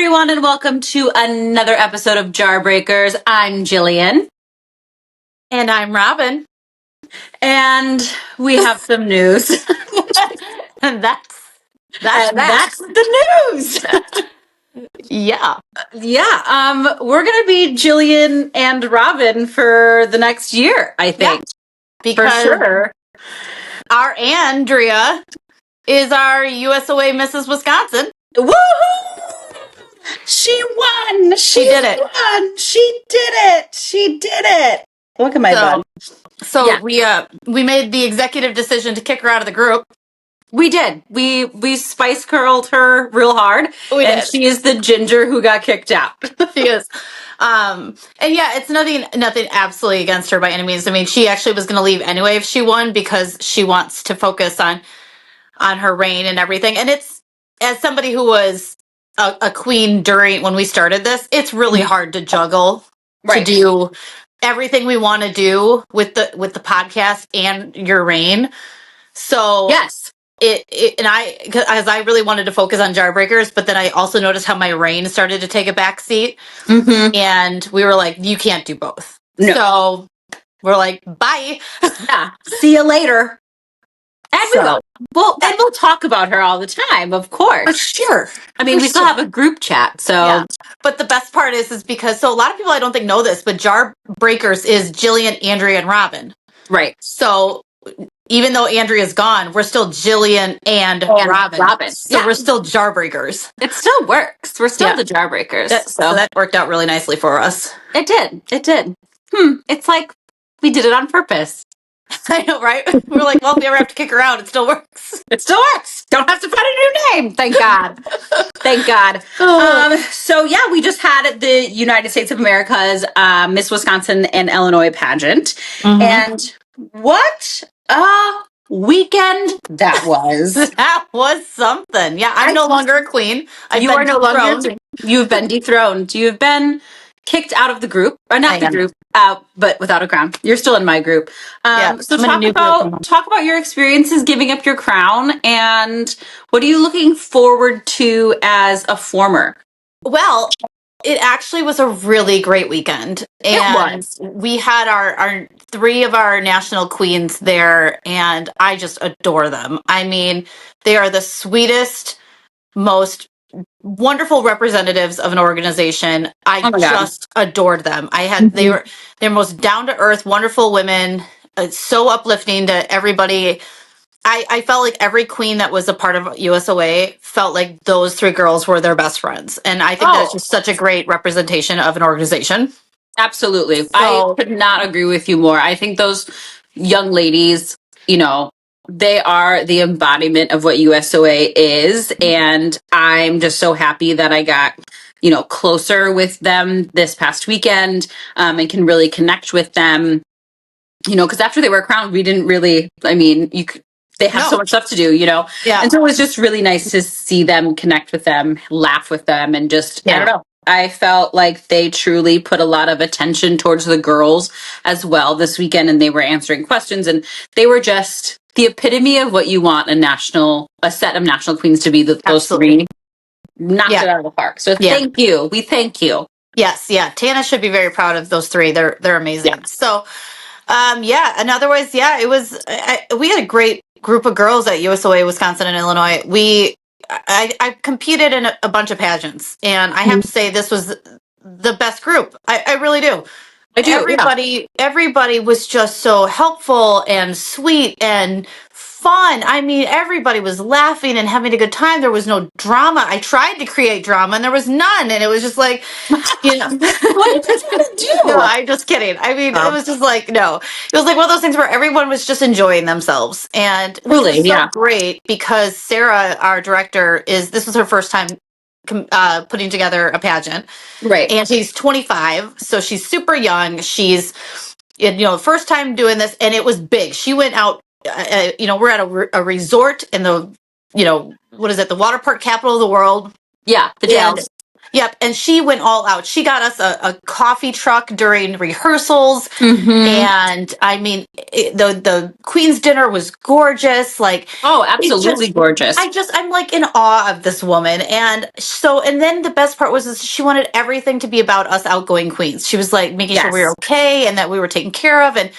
everyone, and welcome to another episode of Jarbreakers. I'm Jillian. And I'm Robin. And we have some news. And that's the news. Yeah. We're going to be Jillian and Robin for the next year, I think. Yeah, because for sure. Our Andrea is our USOA Mrs. Wisconsin. Woohoo! She won. She did it. She did it. Look at my butt. So we made the executive decision to kick her out of the group. We did. We spice curled her real hard. We did. She is the ginger who got kicked out. She is. And yeah, it's nothing absolutely against her by any means. I mean, she actually was going to leave anyway if she won because she wants to focus on her reign and everything. And it's, as somebody who was a queen when we started this, it's really hard to juggle to do everything we want to do with the podcast and your reign. So yes, as I really wanted to focus on Jarbreakers, but then I also noticed how my reign started to take a back seat, and we were like, you can't do both. No. So we're like, bye. Yeah, see you later. And we'll talk about her all the time, of course. For sure. I mean, we still have a group chat, so. Yeah. But the best part is because a lot of people I don't think know this, but Jarbreakers is Jillian, Andrea, and Robin. Right. So even though Andrea's gone, we're still Jillian and Robin. So we're still Jarbreakers. It still works. We're still the Jarbreakers. So that worked out really nicely for us. It did. It's like we did it on purpose. I know, right? We're like, well, if we ever have to kick her out, it still works. It still works. Don't have to find a new name. Thank God. Thank God. So yeah, we just had the United States of America's Miss Wisconsin and Illinois pageant. And what a weekend that was. That was something. Yeah, I'm no longer a queen. You are no longer. You've been dethroned. You've been kicked out of the group, or not the group, but without a crown. You're still in my group. So talk about your experiences giving up your crown, and what are you looking forward to as a former? Well, it actually was a really great weekend. And we had our three of our national queens there, and I just adore them. I mean, they are the sweetest, most wonderful representatives of an organization. I just adored them. They're most down to earth, wonderful women. It's so uplifting to everybody. I felt like every queen that was a part of USOA felt like those three girls were their best friends. And I think that's just such a great representation of an organization. Absolutely. I could not agree with you more. I think those young ladies, they are the embodiment of what USOA is. And I'm just so happy that I got, closer with them this past weekend, and can really connect with them, because after they were crowned, we didn't really, they have so much stuff to do, Yeah. And so it was just really nice to see them, connect with them, laugh with them, and just, I don't know. I felt like they truly put a lot of attention towards the girls as well this weekend, and they were answering questions, and they were just the epitome of what you want a set of national queens to be. Those three knocked it out of the park. So thank you. We thank you. Yes, yeah. Tana should be very proud of those three. They're amazing. Yeah. So, and otherwise, it was. We had a great group of girls at USOA Wisconsin and Illinois. I competed in a bunch of pageants, and I have to say this was the best group. I really do. I do. Everybody was just so helpful and sweet and fun. I mean, everybody was laughing and having a good time. There was no drama. I tried to create drama, and there was none. And it was just like, what did you do? No, I'm just kidding. I mean, it was just like, no. It was like one of those things where everyone was just enjoying themselves. And really, so great because Sarah, our director, this was her first time putting together a pageant. Right. And she's 25, so she's super young. She's, first time doing this, and it was big. She went out, we're at a resort in the, what is it, the water park capital of the world. Yeah, the Dells. Yep, and she went all out. She got us a coffee truck during rehearsals, Mm-hmm. and I mean, the Queen's dinner was gorgeous. Like, Oh, it absolutely just, gorgeous. I'm like in awe of this woman. And so, and then the best part was is she wanted everything to be about us outgoing queens. She was like making sure we were Yes. okay and that we were taken care of. And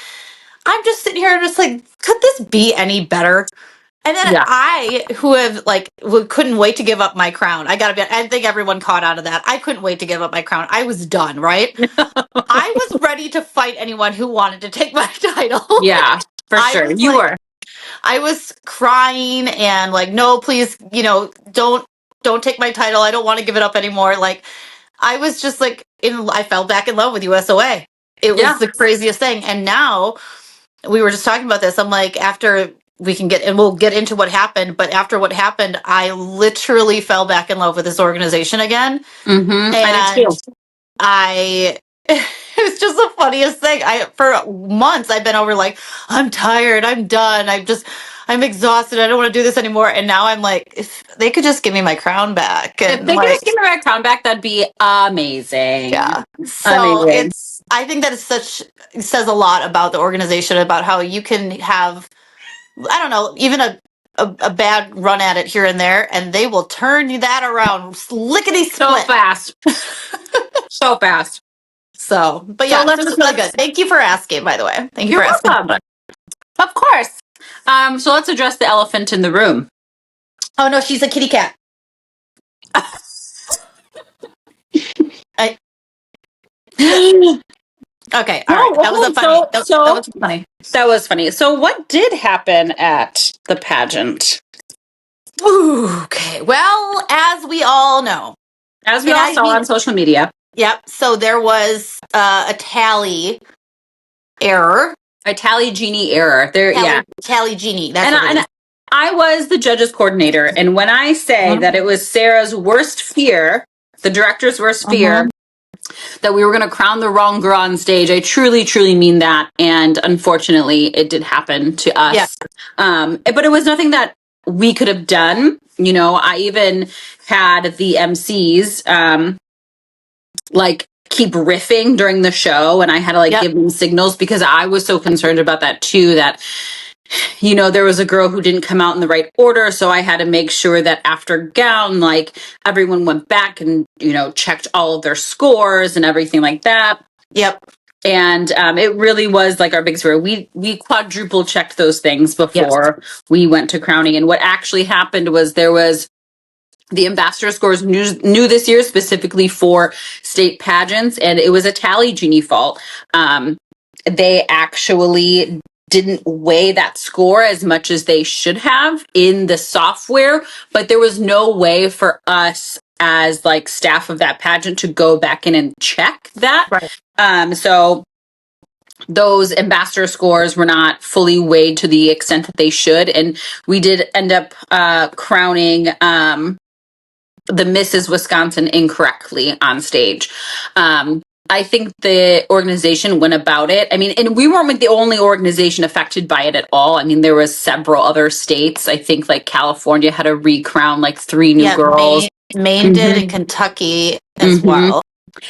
I'm just sitting here and just like, could this be any better? And then Yeah. I, who have like, couldn't wait to give up my crown. I think everyone caught on to that. I couldn't wait to give up my crown. I was done, right? I was ready to fight anyone who wanted to take my title. Yeah, for I sure. was You like, were. I was crying and like, no, please, don't take my title. I don't want to give it up anymore. Like, I was just like, I fell back in love with USOA. It was Yeah. the craziest thing. And now we were just talking about this. I'm like, after we can get, and we'll get into what happened, but after what happened, I literally fell back in love with this organization again. Mm-hmm. I did And too. it's just the funniest thing. For months, I've been over like, I'm tired, I'm done, I'm exhausted, I don't want to do this anymore. And now I'm like, if they could just give me my crown back, If and they could like, just give me my crown back, that'd be amazing. yeah. So Amazing. I think that it says a lot about the organization, about how you can have, I don't know, even a bad run at it here and there, and they will turn that around lickety So split. fast. So fast. So, but So yeah, so it was really good. Thank you for asking, by the way. Thank you You're for asking. welcome. Of course. So let's address the elephant in the room. Oh no, she's a kitty cat. I, okay, all right. That was a funny. That was funny. That was funny. So what did happen at the pageant? Ooh, okay. Well, as we all know, As we all saw on social media. Yep. So there was a tally error. A tally genie error. Tally genie. That's what it is. I was the judges coordinator, and when I say that it was Sarah's worst fear, the director's worst fear, that we were going to crown the wrong girl on stage, I truly, truly mean that. And unfortunately, it did happen to us. Yeah. But it was nothing that we could have done. You know, I even had the MCs like keep riffing during the show, and I had to give them signals because I was so concerned about that too, that you know, there was a girl who didn't come out in the right order. So I had to make sure that after gown, like everyone went back and, you know, checked all of their scores and everything like that. Yep. And it really was like our biggest fear. We quadruple checked those things before we went to crowning. And what actually happened was there was the ambassador scores new this year specifically for state pageants, and it was a tally genie fault. They actually didn't weigh that score as much as they should have in the software, but there was no way for us as like staff of that pageant to go back in and check that. Right. So those ambassador scores were not fully weighed to the extent that they should, and we did end up crowning the Mrs. Wisconsin incorrectly on stage. I think the organization went about it. I mean, and we weren't the only organization affected by it at all. I mean, there was several other states. I think like California had to recrown like 3 new girls. Maine did, and Kentucky as well.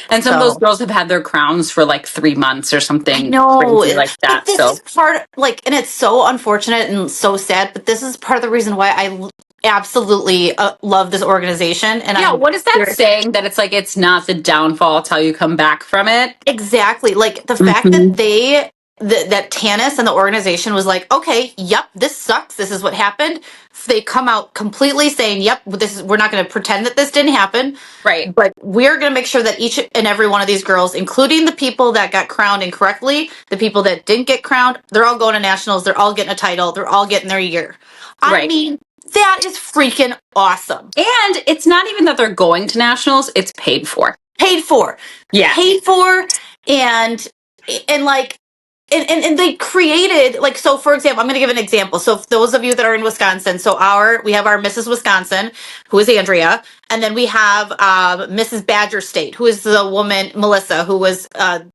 And some of those girls have had their crowns for like 3 months or something. I know, crazy like that. But this is part, like, and it's so unfortunate and so sad, but this is part of the reason why I absolutely love this organization. And yeah, what is that saying? That it's like, it's not the downfall, it's how you come back from it. Exactly. Like the fact that that Tanis and the organization was like, okay, yep, this sucks. This is what happened. They come out completely saying, yep, we're not going to pretend that this didn't happen. Right. But we're going to make sure that each and every one of these girls, including the people that got crowned incorrectly, the people that didn't get crowned, they're all going to nationals. They're all getting a title. They're all getting their year. I mean, that is freaking awesome. And it's not even that they're going to nationals. It's paid for. Paid for. Yeah. Paid for. And like, and they created, like, so for example, I'm going to give an example. So those of you that are in Wisconsin, so we have our Mrs. Wisconsin, who is Andrea, and then we have Mrs. Badger State, who is the woman, Melissa, who was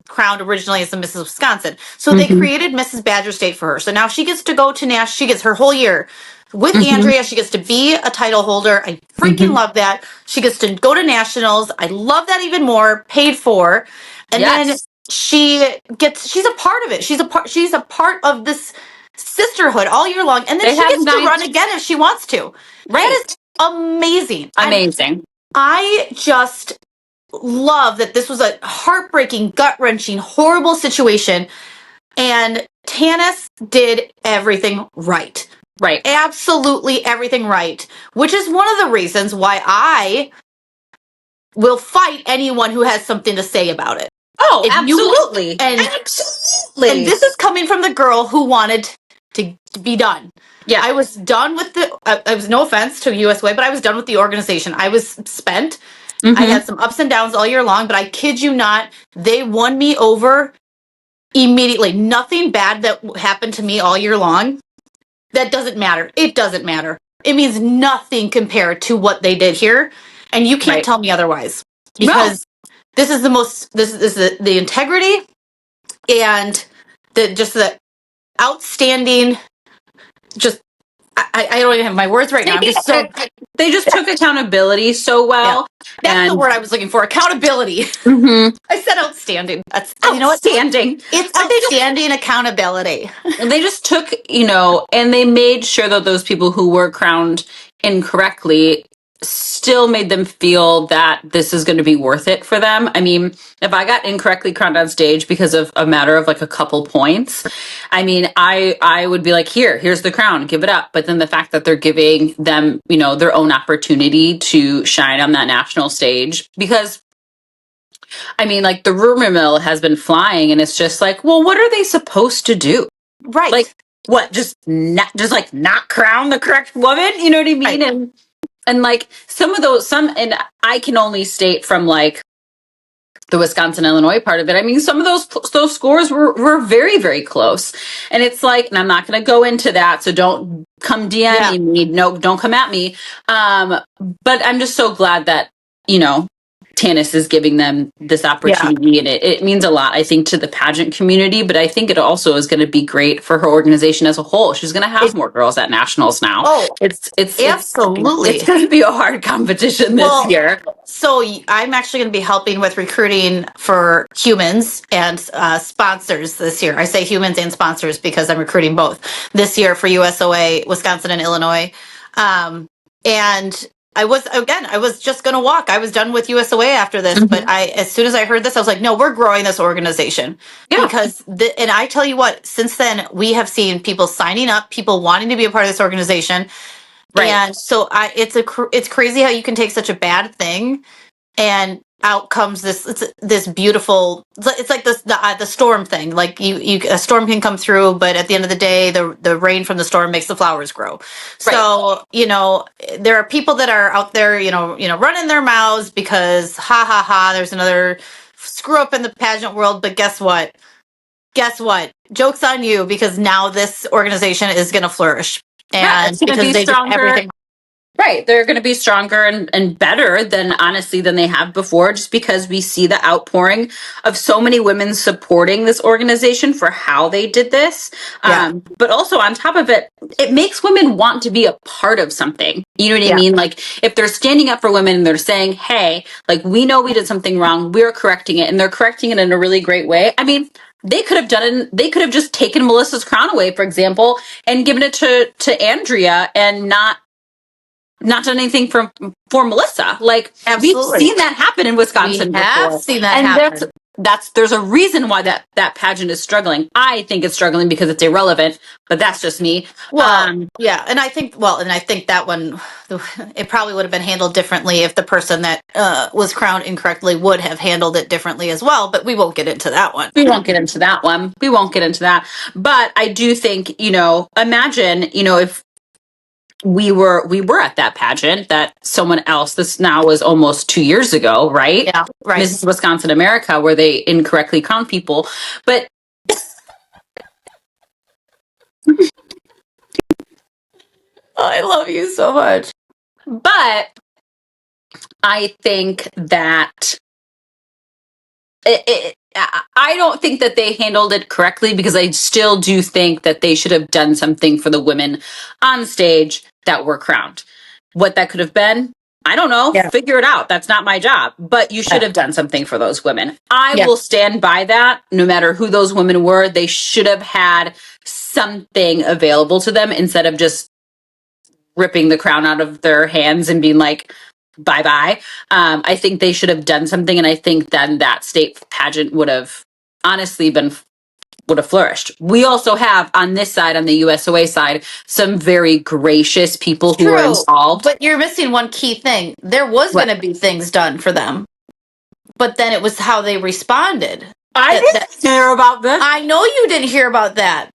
crowned originally as the Mrs. Wisconsin. So they created Mrs. Badger State for her. So now she gets to go to she gets her whole year with Andrea. She gets to be a title holder. I freaking love that. She gets to go to nationals. I love that even more, paid for. And then she's a part of it. She's a part of this sisterhood all year long. And then she gets to run again if she wants to. Right. That is amazing. Amazing. I just love that this was a heartbreaking, gut-wrenching, horrible situation. And Tanis did everything right. Right. Absolutely everything right. Which is one of the reasons why I will fight anyone who has something to say about it. Oh, absolutely. Absolutely. And this is coming from the girl who wanted to be done. Yeah. I was done with I was, no offense to USOA, but I was done with the organization. I was spent. I had some ups and downs all year long, but I kid you not, they won me over immediately. Nothing bad that happened to me all year long. That doesn't matter. It doesn't matter. It means nothing compared to what they did here. And you can't tell me otherwise. Because this is the integrity and the outstanding, just, I don't even have my words right now. They just took accountability so well. Yeah. That's the word I was looking for. Accountability. I said outstanding. That's outstanding. It's outstanding accountability. They just took, and they made sure that those people who were crowned incorrectly still made them feel that this is going to be worth it for them. I mean, if I got incorrectly crowned on stage because of a matter of like a couple points, I mean, I would be like, here's the crown, give it up. But then the fact that they're giving them, their own opportunity to shine on that national stage, because I mean, like the rumor mill has been flying, and it's just like, well, what are they supposed to do? Right. Like what? Just not crown the correct woman? You know what I mean? Right. And like and I can only state from like the Wisconsin, Illinois part of it. I mean, some of those scores were very, very close. And it's like, and I'm not going to go into that, so don't come DM me. No, don't come at me. But I'm just so glad that, Tanis is giving them this opportunity, and it means a lot, I think, to the pageant community, but I think it also is going to be great for her organization as a whole. She's going to have more girls at nationals now. Oh, it's absolutely. It's going to be a hard competition this year. So I'm actually going to be helping with recruiting for humans and sponsors this year. I say humans and sponsors because I'm recruiting both this year for USOA Wisconsin and Illinois. And I was just going to walk. I was done with USOA after this, but as soon as I heard this, I was like, no, we're growing this organization. Because, and I tell you what, since then, we have seen people signing up, people wanting to be a part of this organization. Right. And so it's crazy how you can take such a bad thing and out comes this beautiful, it's like the storm thing. Like a storm can come through, but at the end of the day, the rain from the storm makes the flowers grow. Right. So, there are people that are out there, running their mouths because there's another screw up in the pageant world. But guess what? Joke's on you, because now this organization is going to flourish. And because they did everything. Right. They're going to be stronger and better than they have before, just because we see the outpouring of so many women supporting this organization for how they did this. But also on top of it, it makes women want to be a part of something. You know what I mean? Like if they're standing up for women and they're saying, hey, like we know we did something wrong, we're correcting it, and they're correcting it in a really great way. I mean, they could have done it. They could have just taken Melissa's crown away, for example, and given it to Andrea and not done anything for Melissa. Like, absolutely. We've seen that happen in Wisconsin before. Have seen that happen. There's a reason why that pageant is struggling. I think it's struggling because it's irrelevant, but that's just me. Well, and I think that one, it probably would have been handled differently if the person that was crowned incorrectly would have handled it differently as well, but we won't get into that one. We won't get into that. But I do think, imagine, if we were at that pageant that someone else, this now was almost 2 years ago, right? Yeah, right. This is Wisconsin America, where they incorrectly crown people. But I love you so much. But I think that I don't think that they handled it correctly, because I still do think that they should have done something for the women on stage that were crowned. What that could have been, I don't know. Yeah. Figure it out. That's not my job. But you should have done something for those women. I Yeah. will stand by that. No matter who those women were, they should have had something available to them instead of just ripping the crown out of their hands and being like, bye bye. I think they should have done something, and I think then that state pageant would have honestly would have flourished. We also have on this side, on the USOA side, some very gracious people who are involved. But you're missing one key thing. There was going to be things done for them, but then it was how they responded. I didn't hear about this. I know you didn't hear about that.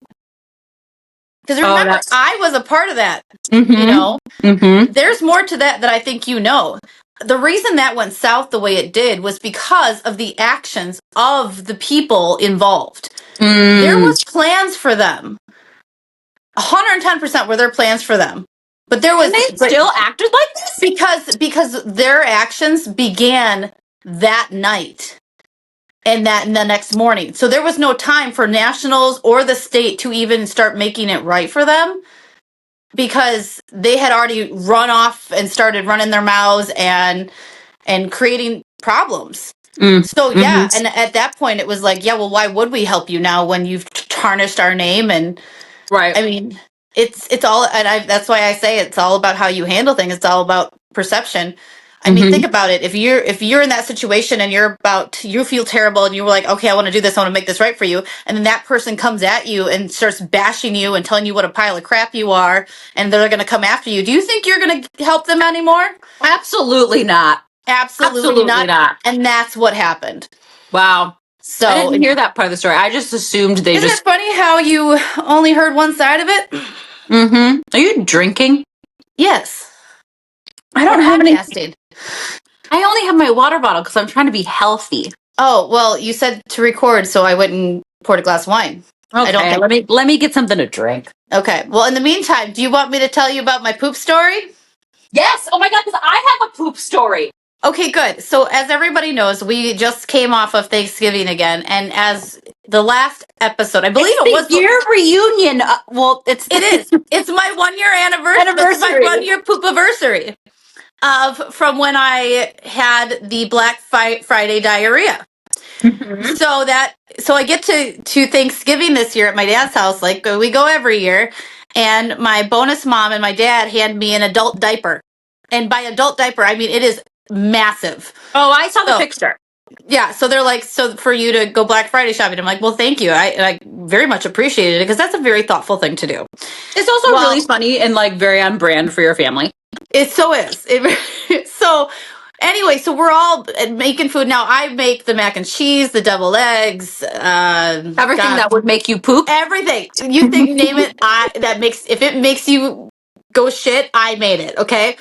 Because remember, I was a part of that. Mm-hmm. You know, Mm-hmm. There's more to that I think you know. The reason that went south the way it did was because of the actions of the people involved. There was plans for them. 110% were there plans for them. But there was... And they still acted like this? Because their actions began that night. And the next morning. So there was no time for nationals or the state to even start making it right for them, because they had already run off and started running their mouths and creating problems. So yeah, and at that point it was like, yeah, well, why would we help you now when you've tarnished our name? And right. I mean, it's all, and that's why I say it's all about how you handle things. It's all about perception. I mean, think about it. If you're in that situation and you feel terrible and you were like, okay, I want to do this. I want to make this right for you. And then that person comes at you and starts bashing you and telling you what a pile of crap you are, and they're going to come after you. Do you think you're going to help them anymore? Absolutely not. Absolutely not. And that's what happened. Wow. So I didn't hear that part of the story. I just assumed they Isn't it funny how you only heard one side of it? Mm-hmm. Are you drinking? Yes. I don't have any. I only have my water bottle because I'm trying to be healthy. Oh, well, you said to record, so I went and poured a glass of wine. Okay, let me get something to drink. Okay. Well, in the meantime, do you want me to tell you about my poop story? Yes. Oh my God, because I have a poop story. Okay, good. So as everybody knows, we just came off of Thanksgiving again, and as the last episode, I believe it was year reunion. Well, it is. It's my 1 year anniversary. It's my 1 year poop anniversary from when I had the Black Friday diarrhea. Mm-hmm. So I get to Thanksgiving this year at my dad's house, like we go every year, and my bonus mom and my dad hand me an adult diaper, and by adult diaper I mean it is massive. Oh, I saw the picture. Yeah, so they're like, so for you to go Black Friday shopping, I'm like, well, thank you. I very much appreciated it, because that's a very thoughtful thing to do. It's also really funny and like very on brand for your family. It so is. So anyway, so we're all making food now. I make the mac and cheese, the deviled eggs, everything that would make you poop. Everything you think, name it. If it makes you go shit, I made it. Okay.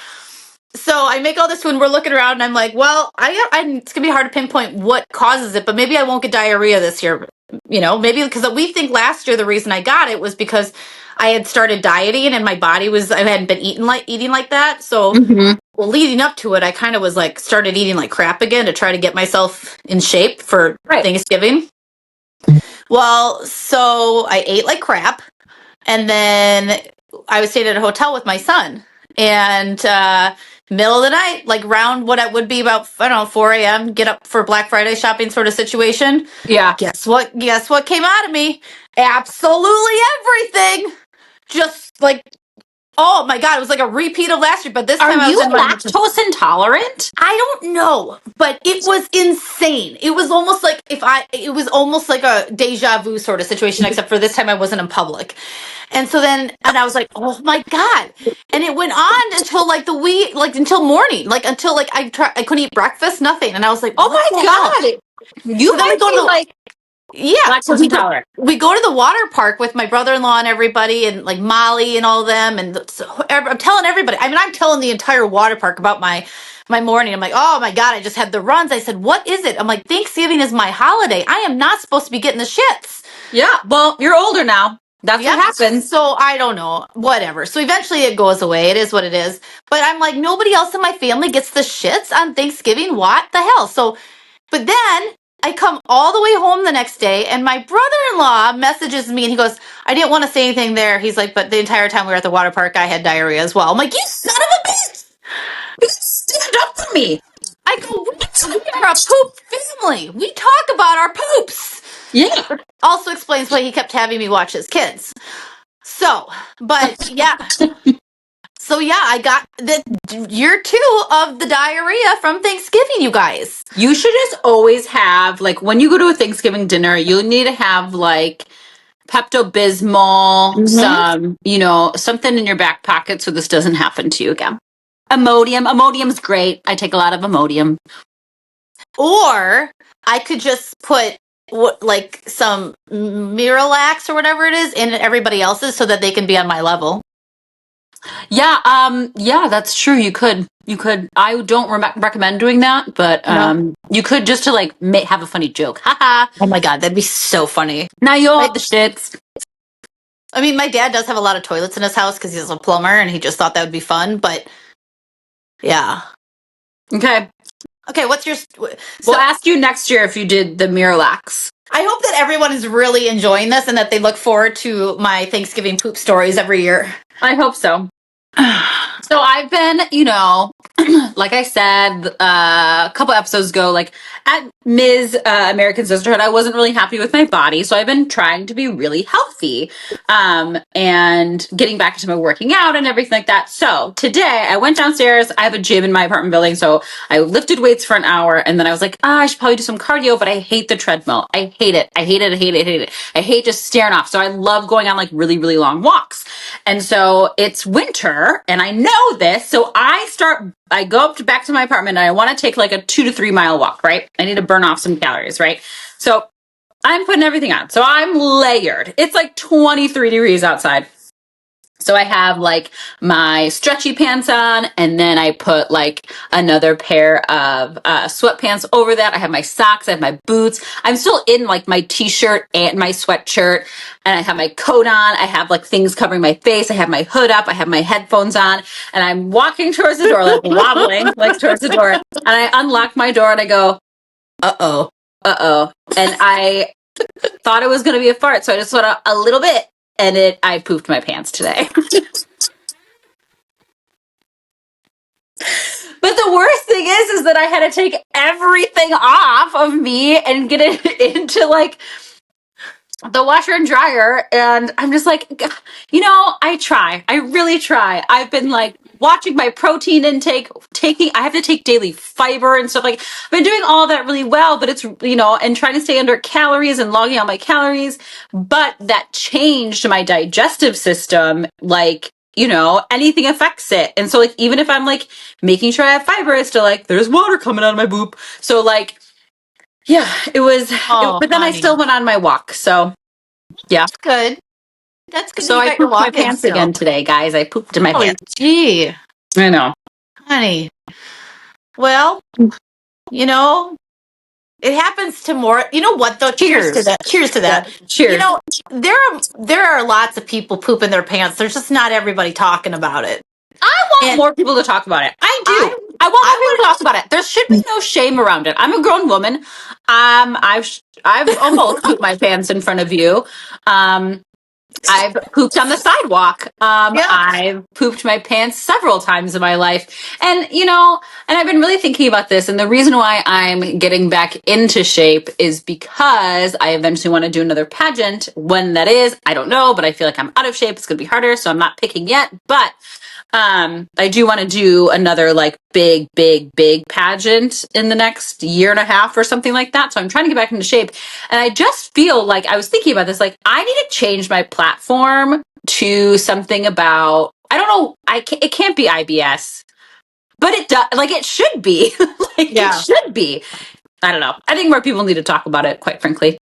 So I make all this food and we're looking around and I'm like, well, it's going to be hard to pinpoint what causes it, but maybe I won't get diarrhea this year. You know, maybe because we think last year the reason I got it was because I had started dieting and my body I hadn't been eating like that. So, well, leading up to it, I kind of was like, started eating like crap again to try to get myself in shape for Thanksgiving. Well, so I ate like crap, and then I was staying at a hotel with my son, and middle of the night, like around what it would be about, I don't know, 4 a.m., get up for Black Friday shopping sort of situation. Yeah. Guess what came out of me? Absolutely everything. Just like, oh my God, it was like a repeat of last year, but this time I was lactose intolerant? I don't know, but it was insane. It was almost like it was almost like a deja vu sort of situation, except for this time I wasn't in public. And so then, and I was like, oh my God. And it went on until until morning, until I couldn't eat breakfast, nothing. And I was like, oh my God. You might be lactose intolerant. We go to the water park with my brother-in-law and everybody, and like Molly and all of them. And I'm telling everybody, I'm telling the entire water park about my morning. I'm like, oh my God, I just had the runs. I said, what is it? I'm like, Thanksgiving is my holiday. I am not supposed to be getting the shits. Yeah. Well, you're older now. That's what happens. So I don't know. Whatever. So eventually it goes away. It is what it is. But I'm like, nobody else in my family gets the shits on Thanksgiving. What the hell? So, but then I come all the way home the next day, and my brother-in-law messages me, and he goes, I didn't want to say anything there. He's like, but the entire time we were at the water park, I had diarrhea as well. I'm like, you son of a bitch! You stand up for me. I go, we are a poop family. We talk about our poops. Yeah. Also explains why he kept having me watch his kids. So, but yeah. So yeah, I got the year 2 of the diarrhea from Thanksgiving, you guys. You should just always have, like, when you go to a Thanksgiving dinner, you need to have, like, Pepto-Bismol, some, something in your back pocket so this doesn't happen to you again. Imodium. Imodium's great. I take a lot of Imodium. Or I could just put like some Miralax or whatever it is in everybody else's so that they can be on my level. Yeah, that's true. You could. I don't recommend doing that, but you could, just to like have a funny joke. Haha. Oh my god, that'd be so funny. Now you all the shits. I mean, my dad does have a lot of toilets in his house because he's a plumber, and he just thought that would be fun. But yeah. Okay. What's your? We'll ask you next year if you did the Miralax. I hope that everyone is really enjoying this and that they look forward to my Thanksgiving poop stories every year. I hope so. So I've been, like I said a couple episodes ago, like at Ms. American Sisterhood, I wasn't really happy with my body. So I've been trying to be really healthy and getting back into my working out and everything like that. So today I went downstairs. I have a gym in my apartment building. So I lifted weights for an hour and then I was like, I should probably do some cardio, but I hate the treadmill. I hate it. I hate it. I hate just staring off. So I love going on like really, really long walks. And so it's winter and I know this. So I go back to my apartment and I want to take like a 2 to 3 mile walk, right? I need to burn off some calories, right? So I'm putting everything on. So I'm layered. It's like 23 degrees outside. So I have like my stretchy pants on and then I put like another pair of sweatpants over that. I have my socks, I have my boots. I'm still in like my t-shirt and my sweatshirt and I have my coat on. I have like things covering my face. I have my hood up. I have my headphones on and I'm walking towards the door, like wobbling like towards the door. And I unlock my door and I go, uh-oh. And I thought it was going to be a fart. So I just went a little bit. And I pooped my pants today. But the worst thing is that I had to take everything off of me and get it into like the washer and dryer. And I'm just like, I really try. I've been like watching my protein intake, I have to take daily fiber and stuff like, I've been doing all that really well, but it's, and trying to stay under calories and logging out my calories. But that changed my digestive system. Like, anything affects it. And so like, even if I'm like making sure I have fiber, it's still like, there's water coming out of my boob. So like, yeah, it was, but then honey. I still went on my walk. So yeah. That's good. So I pooped my pants again today, guys. I pooped in my pants. Gee. I know. Honey. Well, it happens to more. You know what though? Cheers to that. Cheers to that. Yeah. Cheers. There are lots of people pooping their pants. There's just not everybody talking about it. I want more people to talk about it. I do. I want more people to talk about it. There should be no shame around it. I'm a grown woman. I've almost pooped my pants in front of you. I've pooped on the sidewalk. I've pooped my pants several times in my life. And, and I've been really thinking about this. And the reason why I'm getting back into shape is because I eventually want to do another pageant. When that is, I don't know, but I feel like I'm out of shape. It's going to be harder. So I'm not picking yet. But I do want to do another like big pageant in the next year and a half or something like that. So I'm trying to get back into shape. And I just feel like I was thinking about this, like I need to change my platform to something about, I don't know, it can't be IBS, but it does, like it should be. It should be. I don't know. I think more people need to talk about it, quite frankly.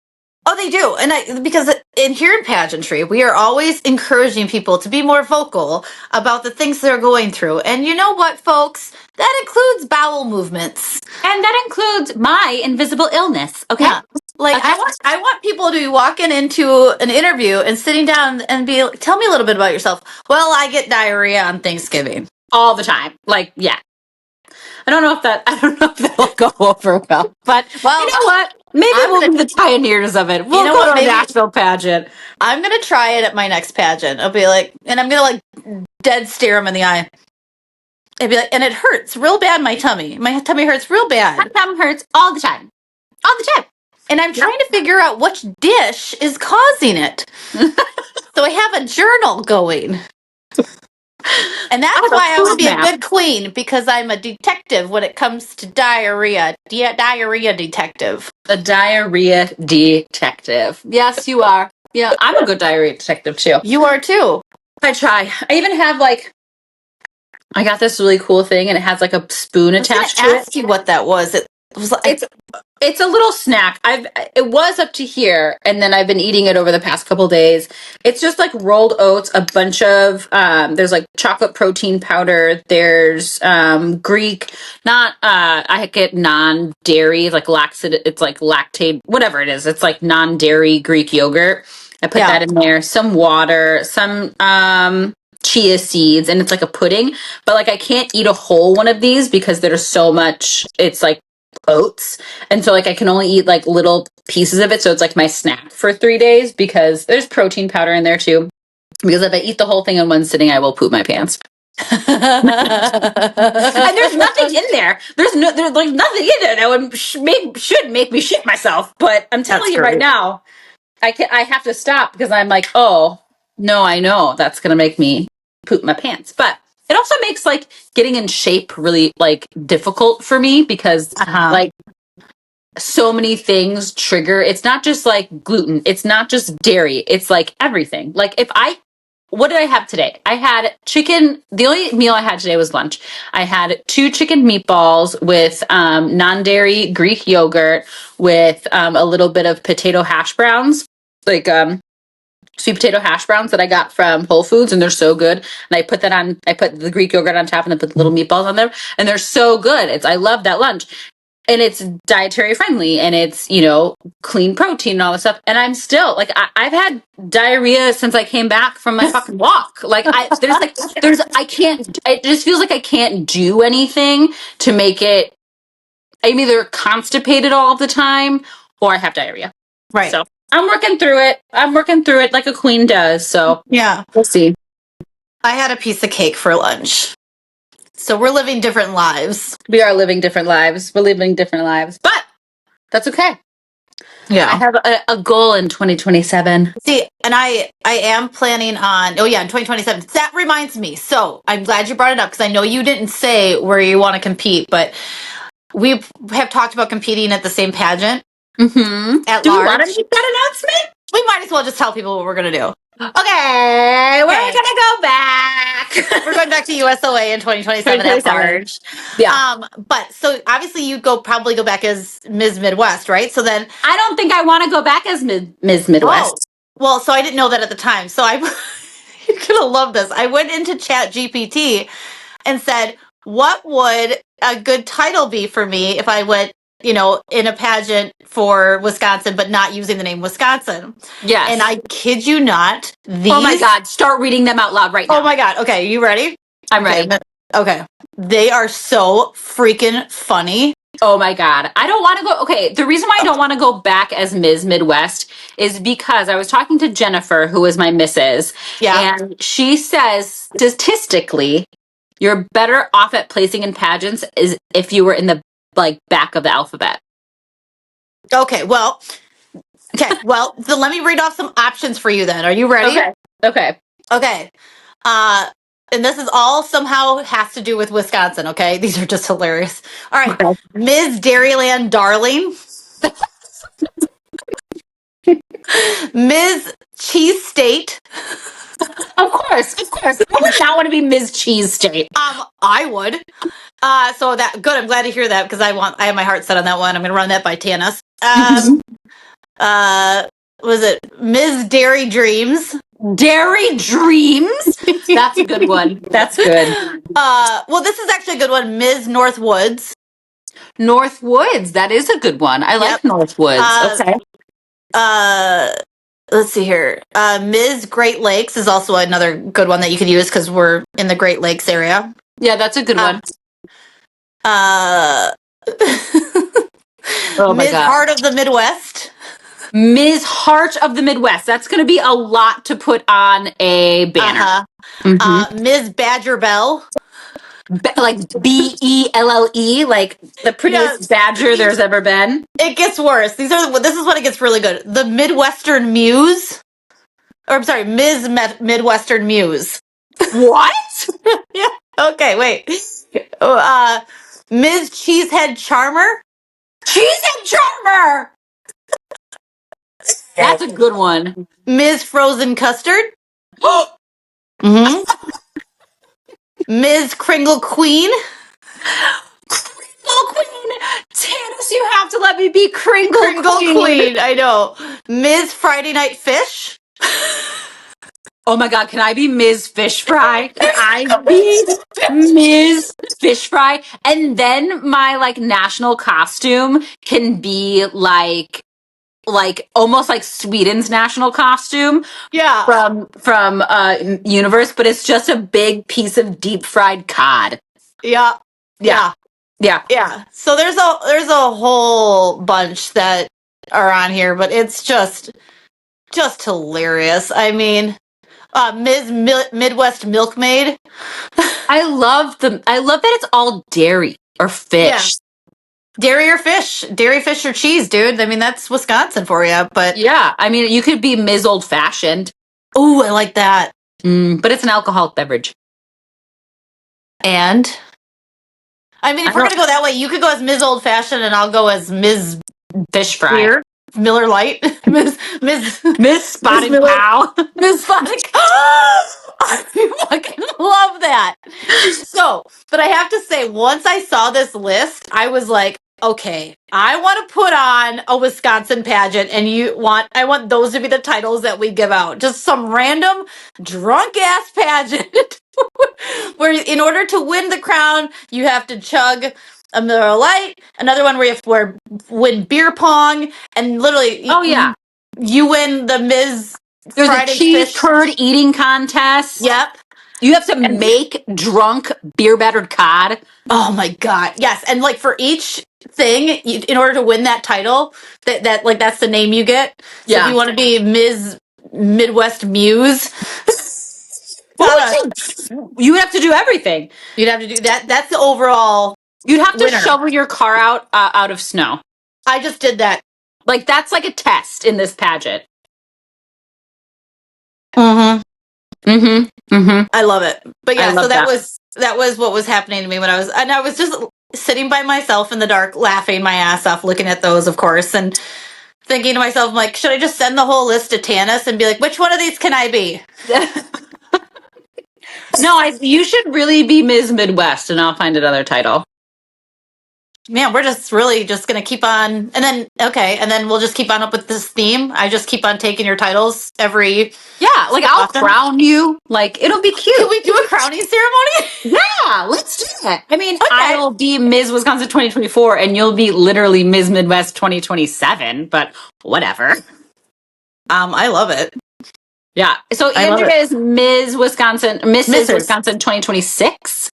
Oh, they do. Because here in pageantry, we are always encouraging people to be more vocal about the things they're going through. And you know what, folks? That includes bowel movements. And that includes my invisible illness. Okay. Yeah. Like, okay. I want people to be walking into an interview and sitting down and be like, tell me a little bit about yourself. Well, I get diarrhea on Thanksgiving. All the time. Like, yeah. I don't know if that'll go over well. But you know what? Maybe we'll be the pioneers of it. We'll go to a national pageant. I'm going to try it at my next pageant. I'll be like, and I'm going to like dead stare him in the eye. I'd be like, and it hurts real bad, my tummy. My tummy hurts real bad. My tummy hurts all the time. All the time. And I'm trying to figure out which dish is causing it. So I have a journal going. And that's why I would be a good queen, because I'm a detective when it comes to diarrhea. Diarrhea detective. A diarrhea detective. Yes, you are. Yeah, I'm a good diarrhea detective too. You are too. I try. I even have like, I got this really cool thing and it has like a spoon attached to it. I was ask you what that was. It was like, it's a little snack. It was up to here, and then I've been eating it over the past couple days. It's just like rolled oats, a bunch of there's like chocolate protein powder. There's Greek, not I get non-dairy, like laxative. It's like lactate, whatever it is. It's like non-dairy Greek yogurt. I put that in there. Some water, some chia seeds, and it's like a pudding. But like I can't eat a whole one of these because there's so much. It's like oats, and so like I can only eat like little pieces of it, so it's like my snack for 3 days because there's protein powder in there too, because if I eat the whole thing in one sitting I will poop my pants. And there's nothing in there, there's like nothing in there that would should make me shit myself, but I'm telling you right now I have to stop because I'm like, oh no, I know that's gonna make me poop my pants. But it also makes like getting in shape really like difficult for me because like so many things trigger. It's not just like gluten. It's not just dairy. It's like everything. Like what did I have today? I had chicken. The only meal I had today was lunch. I had 2 chicken meatballs with non-dairy Greek yogurt with a little bit of potato hash browns, like sweet potato hash browns that I got from Whole Foods, and they're so good. And I put the Greek yogurt on top and then put the little meatballs on there, and they're so good. I love that lunch. And it's dietary friendly, and it's, clean protein and all this stuff. And I'm still like, I've had diarrhea since I came back from my fucking walk. Like it just feels like I can't do anything to make it. I'm either constipated all the time or I have diarrhea. Right. So I'm working through it like a queen does. So yeah, we'll see. I had a piece of cake for lunch. So we're living different lives. We are living different lives. We're living different lives. But that's okay. Yeah. I have a goal in 2027. See, and I am planning on, in 2027. That reminds me. So I'm glad you brought it up because I know you didn't say where you want to compete, but we have talked about competing at the same pageant. Mm-hmm. Do you want to make that announcement? We might as well just tell people what we're going to do. Okay, we're going to go back. We're going back to USOA in 2027 at large. Yeah. But so obviously you'd probably go back as Ms. Midwest, right? So then I don't think I want to go back as Ms. Midwest. Oh, well, so I didn't know that at the time. So you're going to love this. I went into Chat GPT and said, what would a good title be for me if I went, in a pageant for Wisconsin, but not using the name Wisconsin? Yes. And I kid you not. Oh my God. Start reading them out loud right now. Oh my God. Okay. You ready? I'm ready. Okay. They are so freaking funny. Oh my God. I don't want to go. Okay. The reason why I don't want to go back as Ms. Midwest is because I was talking to Jennifer, who is my missus. Yeah. And she says statistically, you're better off at placing in pageants is if you were in the back of the alphabet. Okay. Well, then let me read off some options for you then. Are you ready? Okay. And this is all somehow has to do with Wisconsin, okay? These are just hilarious. All right. Okay. Ms. Dairyland Darling. Ms. Cheese State. Of course. I would not want to be Ms. Cheese State. I would. So that good. I'm glad to hear that because I have my heart set on that one. I'm going to run that by Tanis. Was it Ms. Dairy Dreams? Dairy Dreams? That's a good one. That's good. Well, this is actually a good one. Ms. Northwoods. Northwoods. That is a good one. I like Northwoods. Okay. Let's see here. Ms. Great Lakes is also another good one that you could use because we're in the Great Lakes area. Yeah, that's a good one. Oh my Ms. God. Heart of the Midwest. Ms. Heart of the Midwest. That's going to be a lot to put on a banner. Ms. Badger Bell. Like Belle, like the prettiest badger there's ever been. It gets worse. This is when it gets really good. The Midwestern Muse. Or I'm sorry, Ms. Midwestern Muse. What? Yeah. Okay, wait. Ms. Cheesehead Charmer. Cheesehead Charmer! That's a good one. Ms. Frozen Custard. Ms. Kringle Queen. Kringle Queen! Tannis, you have to let me be Kringle Queen. I know. Ms. Friday Night Fish. Oh my God, can I be Ms. Fish Fry? Can I be Ms. Fish Fry? And then my like national costume can be like almost like Sweden's national costume. Yeah. From Universe, but it's just a big piece of deep fried cod. Yeah. So there's a whole bunch that are on here, but it's just hilarious. I mean, Ms. Midwest Milkmaid. I love that it's all dairy or fish. Yeah. Dairy or fish. Dairy, fish, or cheese, dude. I mean, that's Wisconsin for you. But yeah, I mean, you could be Ms. Old Fashioned. Oh, I like that. But it's an alcoholic beverage. And I mean, if we're gonna go that way, you could go as Ms. Old Fashioned, and I'll go as Ms. Fish Fry. Beer. Miller Lite. Ms. Spotted Cow. Ms. Spotted Cow. I fucking love that. So, but I have to say, once I saw this list, I was like, okay, I want to put on a Wisconsin pageant, and I want those to be the titles that we give out. Just some random drunk ass pageant where in order to win the crown, you have to chug a Miller Lite, another one where you have to win beer pong, and literally, you win the Ms. There's Friday a cheese fish curd eating contest. Yep. You have to make drunk beer battered cod. Oh my God. Yes. And like for each thing, in order to win that title, that's the name you get. So if you want to be Ms. Midwest Muse, you would have to do everything. You'd have to do that. That's the overall. You'd have to shovel your car out of snow. I just did that. Like that's like a test in this pageant. I love it. But yeah, so that was what was happening to me when I was just sitting by myself in the dark, laughing my ass off, looking at those, of course, and thinking to myself, I'm like, should I just send the whole list to Tannis and be like, which one of these can I be? No, you should really be Ms. Midwest, and I'll find another title. Man, we're just really just going to keep on. And then we'll just keep on up with this theme. I just keep on taking your titles every. Yeah, like I'll crown you. Like, it'll be cute. Can we do a crowning ceremony? Yeah, let's do it. I mean, I'll be Ms. Wisconsin 2024, and you'll be literally Ms. Midwest 2027, but whatever. I love it. Yeah. So Andrea is Mrs. Wisconsin 2026.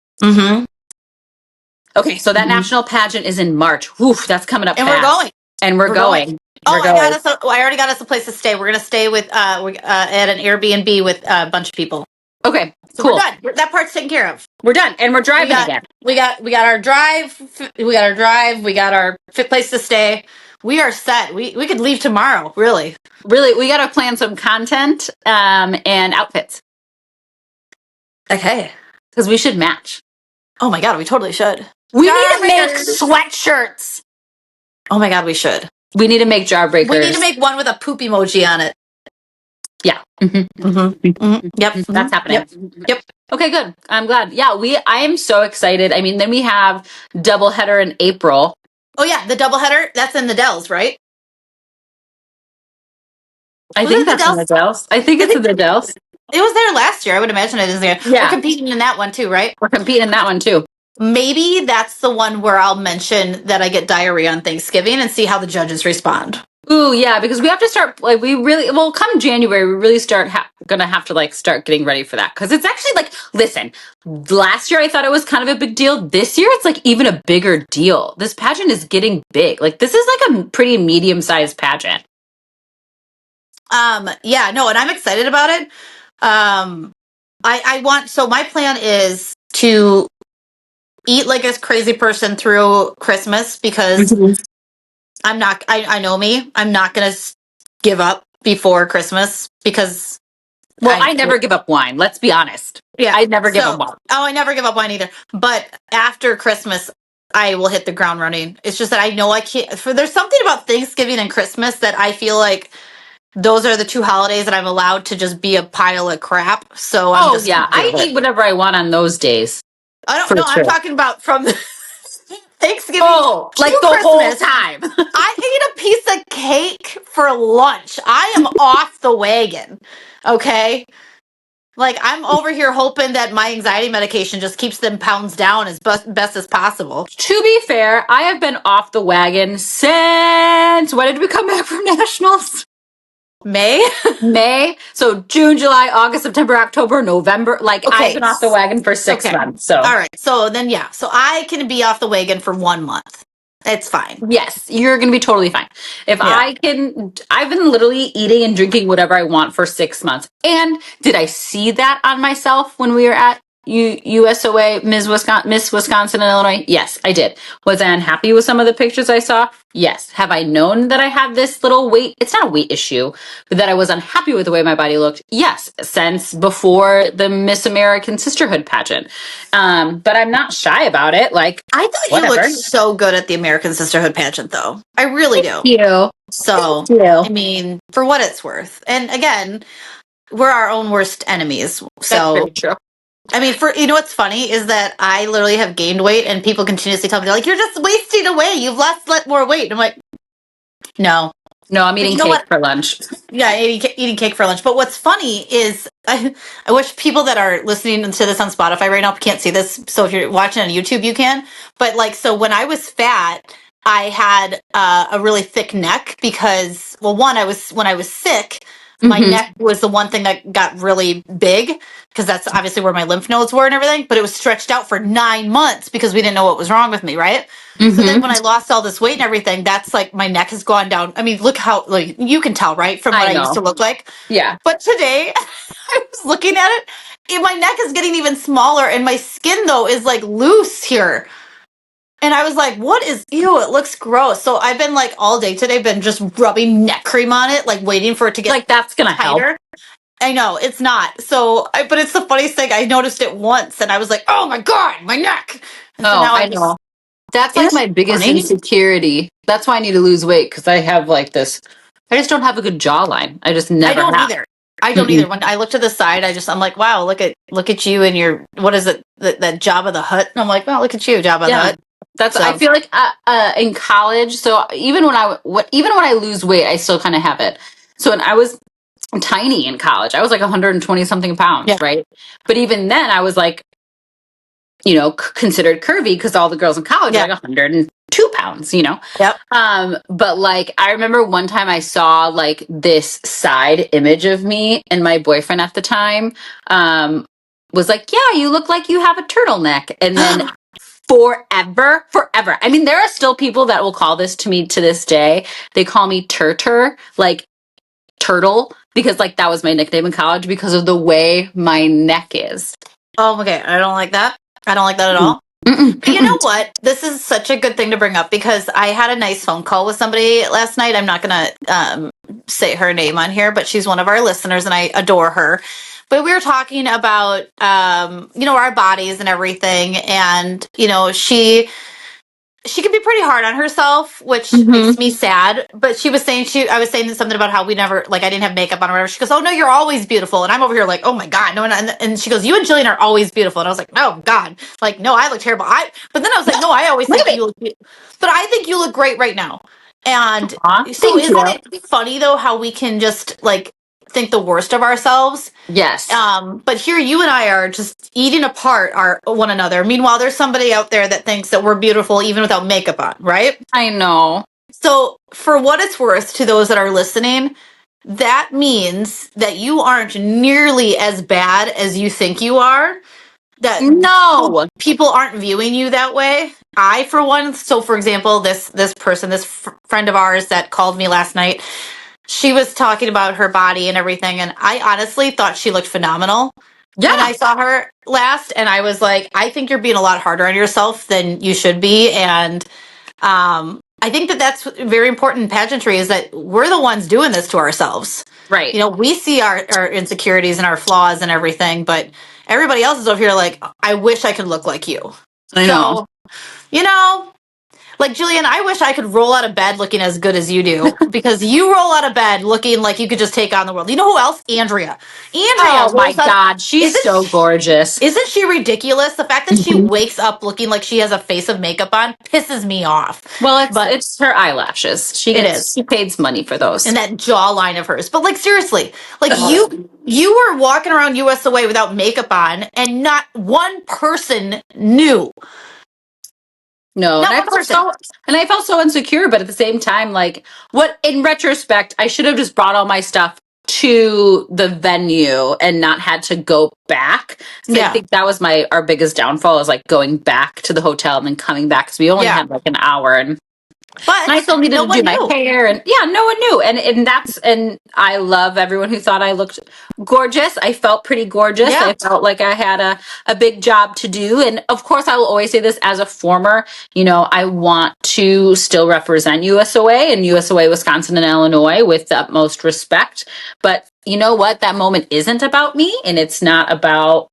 Okay, so that national pageant is in March. Oof, that's coming up and fast. We're going. And we're going. I already got us a place to stay. We're going to stay with at an Airbnb with a bunch of people. Okay, so cool. We're done. That part's taken care of. We're done, and we're driving again. We got our drive. We got our place to stay. We are set. We could leave tomorrow. Really, we got to plan some content and outfits. Okay, because we should match. Oh my God, we totally should. We need to make sweatshirts. Oh my God, we should. We need to make jawbreakers. We need to make one with a poop emoji on it. Yeah. Yep. That's happening. Yep. Okay, good. I'm glad. Yeah, I am so excited. I mean, then we have doubleheader in April. Oh yeah, the doubleheader. That's in the Dells, right? I think that's in the Dells. I think it's in the Dells. It was there last year. I would imagine it is there. Yeah. We're competing in that one too, right? We're competing in that one too. Maybe that's the one where I'll mention that I get diarrhea on Thanksgiving and see how the judges respond. Ooh, yeah, because we have to start, come January, we really start gonna have to like start getting ready for that because it's actually like, listen, last year I thought it was kind of a big deal. This year it's like even a bigger deal. This pageant is getting big. Like this is like a pretty medium-sized pageant. Yeah, no, and I'm excited about it. I want, so my plan is to eat like a crazy person through Christmas because I'm not, I know me, I'm not going to give up before Christmas because. Well, I never give up wine. Let's be honest. Yeah. I never give up wine. Oh, I never give up wine either. But after Christmas, I will hit the ground running. It's just that I know I can't, there's something about Thanksgiving and Christmas that I feel like those are the two holidays that I'm allowed to just be a pile of crap. So I eat whatever I want on those days. I don't know. I'm talking about from Thanksgiving like the Christmas. whole time. I ate a piece of cake for lunch. I am off the wagon. Okay. Like I'm over here hoping that my anxiety medication just keeps them pounds down as best as possible. To be fair, I have been off the wagon since, when did we come back from nationals? May. So June, July, August, September, October, November. Like I've been off the wagon for 6 months. So all right. So then so I can be off the wagon for 1 month. It's fine. Yes, you're going to be totally fine. If I've been literally eating and drinking whatever I want for 6 months. And did I see that on myself when we were at USOA Miss Wisconsin and Illinois? Yes, I did. Was I unhappy with some of the pictures I saw? Yes. Have I known that I had this little weight? It's not a weight issue, but that I was unhappy with the way my body looked. Yes, since before the Miss American Sisterhood pageant. But I'm not shy about it. Like I thought you looked so good at the American Sisterhood pageant, though. I really do. Thank you. So, Thank you. I mean, for what it's worth. And again, we're our own worst enemies. So, that's very true. I mean, what's funny is that I literally have gained weight and people continuously tell me, they're like, you're just wasting away. You've lost more weight. And I'm like, no. No, I'm eating cake for lunch. Yeah, eating cake for lunch. But what's funny is I wish people that are listening to this on Spotify right now can't see this. So if you're watching on YouTube, you can. But like, so when I was fat, I had a really thick neck because, well, when I was sick, my neck was the one thing that got really big because that's obviously where my lymph nodes were and everything. But it was stretched out for 9 months because we didn't know what was wrong with me, right? So then when I lost all this weight and everything, that's like my neck has gone down. I mean, look how, like, you can tell, right? From what I used to look like. Yeah. But today, I was looking at it, and my neck is getting even smaller, and my skin, though, is like loose here. And I was like, what is, ew, it looks gross. So I've been like all day today, been just rubbing neck cream on it, like waiting for it to get like that's going to help. I know, it's not. So, but it's the funniest thing. I noticed it once, and I was like, oh my God, my neck. And so now I know. That's like my biggest insecurity. That's why I need to lose weight because I have like this. I just don't have a good jawline. I just never. I don't either. I don't either. When I look to the side, I'm like, wow, look at you and your, what is it? That Jabba the Hutt. And I'm like, well, look at you, Jabba the Hutt. That's. So. I feel like in college. So even when I lose weight, I still kind of have it. So when I was tiny in college, I was like 120 something pounds, right? But even then, I was like, considered curvy because all the girls in college are like 102 pounds, Yep. But like, I remember one time I saw like this side image of me, and my boyfriend at the time was like, yeah, you look like you have a turtleneck. And then forever. I mean, there are still people that will call this to me to this day. They call me Turtur, like turtle, because like that was my nickname in college because of the way my neck is. Oh, okay. I don't like that. I don't like that at all. But you know what? This is such a good thing to bring up because I had a nice phone call with somebody last night. I'm not going to say her name on here, but she's one of our listeners and I adore her. But we were talking about, our bodies and everything. And, she can be pretty hard on herself, which makes me sad. But she was saying, I was saying something about how we never, like, I didn't have makeup on or whatever. She goes, oh, no, you're always beautiful. And I'm over here like, oh, my God. No, and she goes, you and Jillian are always beautiful. And I was like, oh, God. Like, no, I look terrible. But then I was like, no, I always think you look beautiful. But I think you look great right now. And so isn't it funny, though, how we can just, like, think the worst of ourselves? Yes. But here you and I are just eating apart one another. Meanwhile, there's somebody out there that thinks that we're beautiful even without makeup on, right? I know. So for what it's worth to those that are listening, that means that you aren't nearly as bad as you think you are. That No. people aren't viewing you that way. I, for one, so for example, this person, this friend of ours that called me last night, she was talking about her body and everything, and I honestly thought she looked phenomenal when I saw her last, and I was like, I think you're being a lot harder on yourself than you should be, and I think that that's very important in pageantry, is that we're the ones doing this to ourselves. Right. You know, we see our insecurities and our flaws and everything, but everybody else is over here like, I wish I could look like you. I know. So, you know, like, Jillian, I wish I could roll out of bed looking as good as you do, because you roll out of bed looking like you could just take on the world. You know who else? Andrea. Oh my God, she's so gorgeous. Isn't she ridiculous? The fact that she wakes up looking like she has a face of makeup on pisses me off. Well, it's her eyelashes. She pays money for those. And that jawline of hers. But like, seriously, like you were walking around USOA without makeup on, and not one person knew. No, and I felt so insecure, but at the same time, like, what, in retrospect, I should have just brought all my stuff to the venue and not had to go back. So I think that was our biggest downfall, is like going back to the hotel and then coming back, because we only had like an hour, and I still needed to do my hair, and no one knew. And I love everyone who thought I looked gorgeous. I felt pretty gorgeous. I felt like I had a big job to do. And of course, I will always say this as a former, I want to still represent USOA and USOA Wisconsin and Illinois with the utmost respect. But you know what? That moment isn't about me, and it's not about,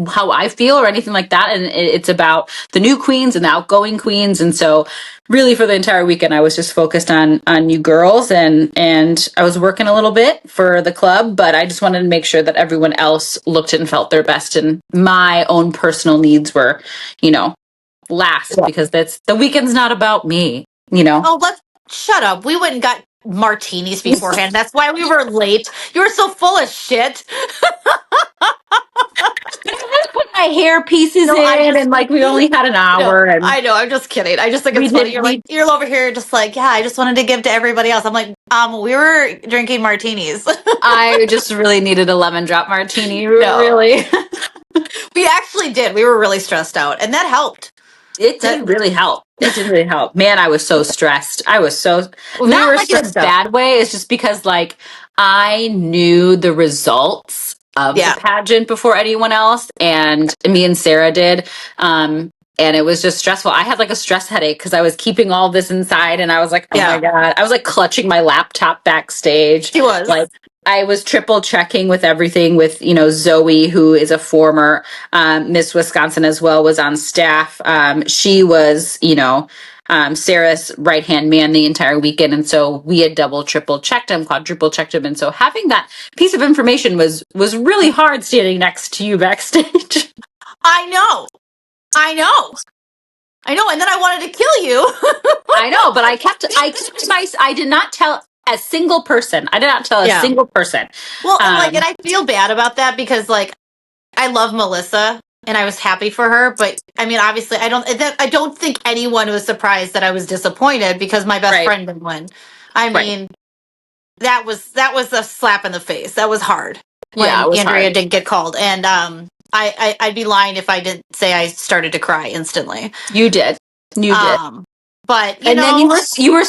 how I feel or anything like that. And it's about the new queens and the outgoing queens. And so really for the entire weekend, I was just focused on you girls, and I was working a little bit for the club, but I just wanted to make sure that everyone else looked and felt their best, and my own personal needs were, last, because the weekend's not about me, Oh, let's shut up. We went and got martinis beforehand. That's why we were late. You were so full of shit. Put my hair pieces in, and like we only had an hour. And I know. I'm just kidding. I just think it's funny. You're over here just like, yeah, I just wanted to give to everybody else. I'm like, we were drinking martinis. I just really needed a lemon drop martini. Really. We actually did. We were really stressed out, and that helped. It did really help. It did really help. Man, I was so stressed. I was so not like in a bad way. It's just because like I knew the results of the pageant before anyone else, and me and Sarah did. And it was just stressful. I had like a stress headache because I was keeping all this inside, and I was like, oh my God. I was like clutching my laptop backstage. She was. Like, I was triple checking with everything with, Zoe, who is a former Miss Wisconsin as well, was on staff. She was, Sarah's right-hand man the entire weekend. And so we had double, triple checked him, quadruple checked him. And so having that piece of information was really hard standing next to you backstage. I know. And then I wanted to kill you. I know, but I did not tell a single person. I did not tell a single person. Well, and I feel bad about that, because like, I love Melissa and I was happy for her, but I mean, obviously I don't think anyone was surprised that I was disappointed because my best friend didn't win. I mean, that was a slap in the face. That was hard when Andrea didn't get called. And, I'd be lying if I didn't say I started to cry instantly. You did. But then you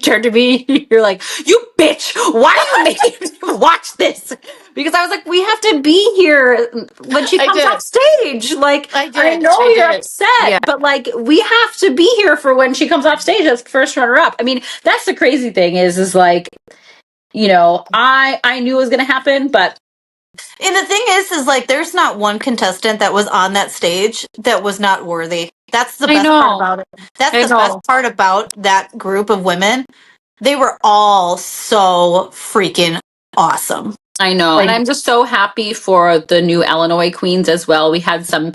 turned to me, you're like, you bitch, why are you making me watch this? Because I was like, we have to be here when she comes off stage. Like, I know you're upset, but like, we have to be here for when she comes off stage as first runner up. I mean, that's the crazy thing is like, I knew it was going to happen, but. And the thing is like, there's not one contestant that was on that stage that was not worthy. That's the best part about it. That's the best part about that group of women. They were all so freaking awesome. I know. And I'm just so happy for the new Illinois queens as well. We had some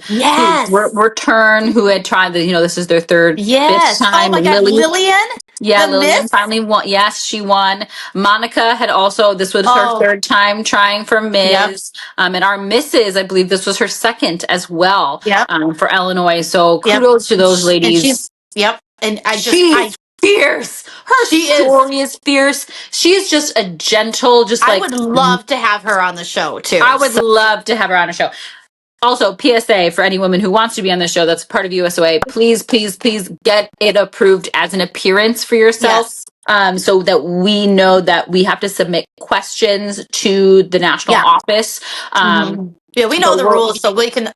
return who had tried this is their third fifth time. Oh my God, Lillian? Yeah, Lillian finally won. Yes, she won. Monica had also, this was her third time trying for Miss. Yep. And our Misses, I believe this was her second as well for Illinois. So kudos to those ladies. And And fierce. Her story is fierce. She is just a gentle, I would love to have her on the show too. I would love to have her on a show. Also, PSA for any woman who wants to be on the show that's part of USOA, please, please, please get it approved as an appearance for yourself. Yes. So that we know that we have to submit questions to the national office. Yeah, we know the rules, so we can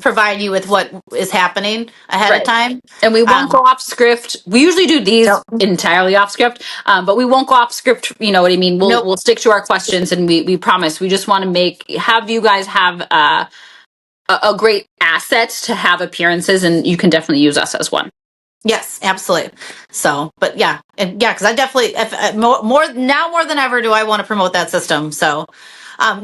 provide you with what is happening ahead of time. And we won't go off script. We usually do these entirely off script, but we won't go off script. You know what I mean? We'll stick to our questions, and we promise. We just want to have you guys have a great asset to have appearances, and you can definitely use us as one. Yes, absolutely. So, but yeah, because I definitely more than ever do I want to promote that system. So,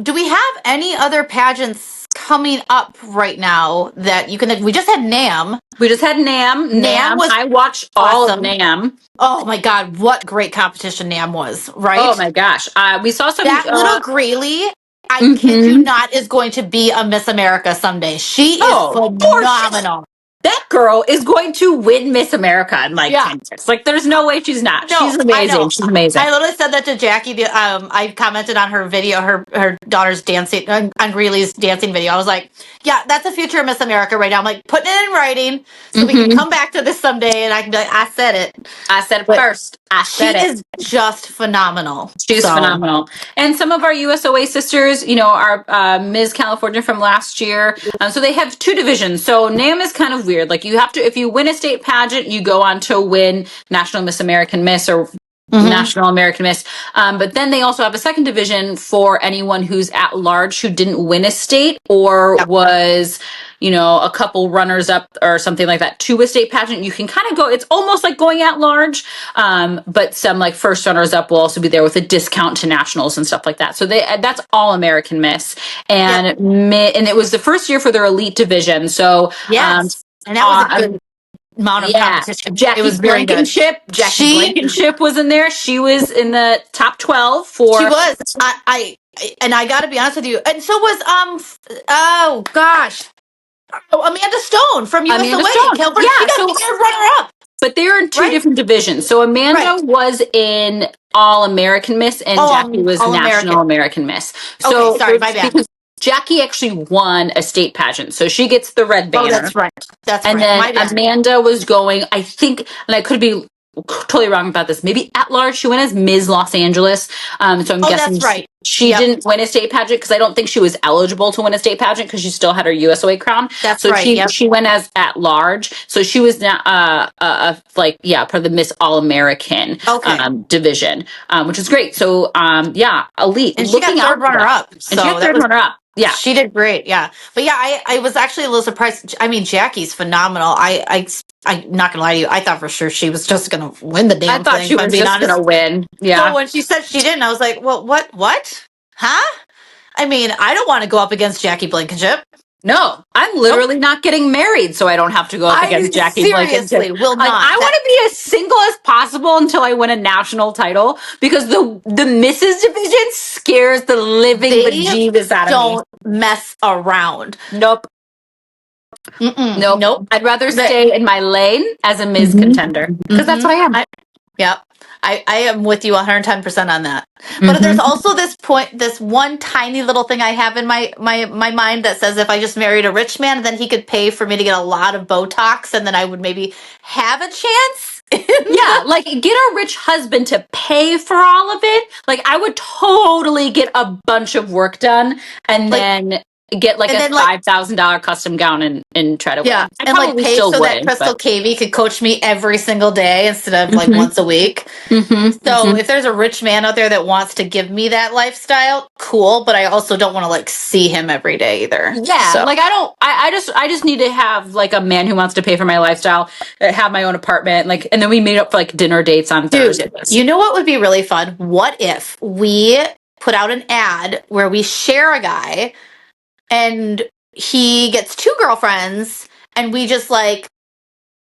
do we have any other pageants coming up right now that you can? We just had NAM. We just had NAM. NAM was I watched all of NAM. Oh my God, what great competition NAM was! Right? Oh my gosh, we saw some that little Greeley. I kid you not, is going to be a Miss America someday. She is phenomenal. That girl is going to win Miss America in 10 years. Like, there's no way she's not. No, she's amazing. She's amazing. I literally said that to Jackie. I commented on her video, her daughter's dancing, on Greeley's dancing video. I was like, yeah, that's the future of Miss America right now. I'm like, putting it in writing so we can come back to this someday and I can be like, I said it. I said it first. I said it. She is just phenomenal. She's phenomenal. And some of our USOA sisters, are Ms. California from last year. So they have two divisions. So NAM is kind of weird. Like, you have to, if you win a state pageant, you go on to win National Miss American Miss or National American Miss. But then they also have a second division for anyone who's at large who didn't win a state or was, a couple runners up or something like that to a state pageant. You can kind of go, it's almost like going at large. But some like first runners up will also be there with a discount to nationals and stuff like that. So that's all American Miss. And and it was the first year for their elite division. So and that was a good amount of competition. Jackie Blankenship. Jackie Blankenship was in there. She was in the top 12 for. She was. I got to be honest with you, and so was oh gosh, Amanda Stone from USOA. She got runner-up. But they were in two different divisions. So Amanda was in All American Miss, and Jackie was National American Miss. So sorry, my bad. Because Jackie actually won a state pageant, so she gets the red banner. Oh, that's right. And then Amanda was going, I think, and I could be totally wrong about this, maybe at large. She went as Ms. Los Angeles. So I'm guessing that's right. She didn't win a state pageant because I don't think she was eligible to win a state pageant because she still had her USOA crown. That's so right. She went as at large. So she was now part of the Miss All American division, which is great. So elite. And she got third runner up. And she got third runner up. Yeah, she did great. Yeah, but I was actually a little surprised. I mean, Jackie's phenomenal. I'm not gonna lie to you. I thought for sure she was just gonna win the damn thing. I thought she was just gonna win. Yeah. So when she said she didn't, I was like, well, what? Huh? I mean, I don't want to go up against Jackie Blankenship. No, I'm literally not getting married, so I don't have to go up against Jackie Blankenship. Will not. I want to be as single as possible until I win a national title because the Misses division scares the living bejeebus out of me. Don't mess around. Nope. Nope. I'd rather stay in my lane as a Ms. contender because that's what I am. I am with you 110% on that. But there's also this one tiny little thing I have in my mind that says if I just married a rich man, then he could pay for me to get a lot of Botox and then I would maybe have a chance. Like get a rich husband to pay for all of it. Like I would totally get a bunch of work done and then get like a $5,000 custom gown and try to win. And like pay so that Crystal Cavey could coach me every single day instead of like once a week. So if there's a rich man out there that wants to give me that lifestyle, cool. But I also don't want to like see him every day either. Yeah, so. Like I just need to have like a man who wants to pay for my lifestyle, have my own apartment, like, and then we meet up for like dinner dates on Thursdays. You know what would be really fun? What if we put out an ad where we share a guy and he gets two girlfriends and we just like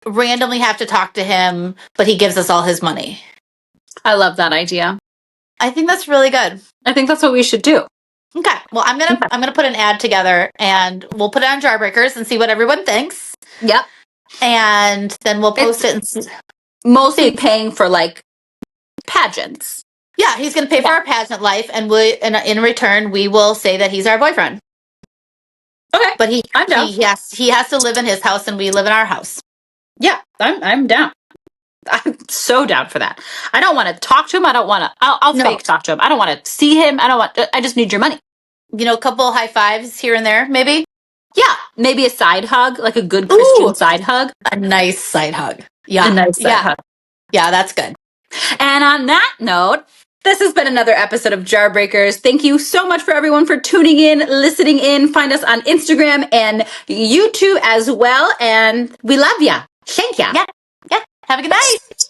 randomly have to talk to him, but he gives us all his money. I love that idea. I think that's really good. I think that's what we should do. Okay. Well, I'm gonna put an ad together and we'll put it on Jarbreakers and see what everyone thinks. Yep. And then we'll post it. mostly paying for like pageants. Yeah, he's going to pay for our pageant life, and in return, we will say that he's our boyfriend. Okay, but I'm down. he has to live in his house, and we live in our house. Yeah, I'm down. I'm so down for that. I don't want to talk to him. I don't want to. I'll fake talk to him. I don't want to see him. I just need your money. A couple high fives here and there, maybe. Yeah, maybe a side hug, like a good Christian side hug. A nice side hug. Yeah, a nice side hug. Yeah, that's good. And on that note, this has been another episode of Jarbreakers. Thank you so much for everyone for tuning in, listening in. Find us on Instagram and YouTube as well. And we love ya. Thank ya. Yeah. Have a good night.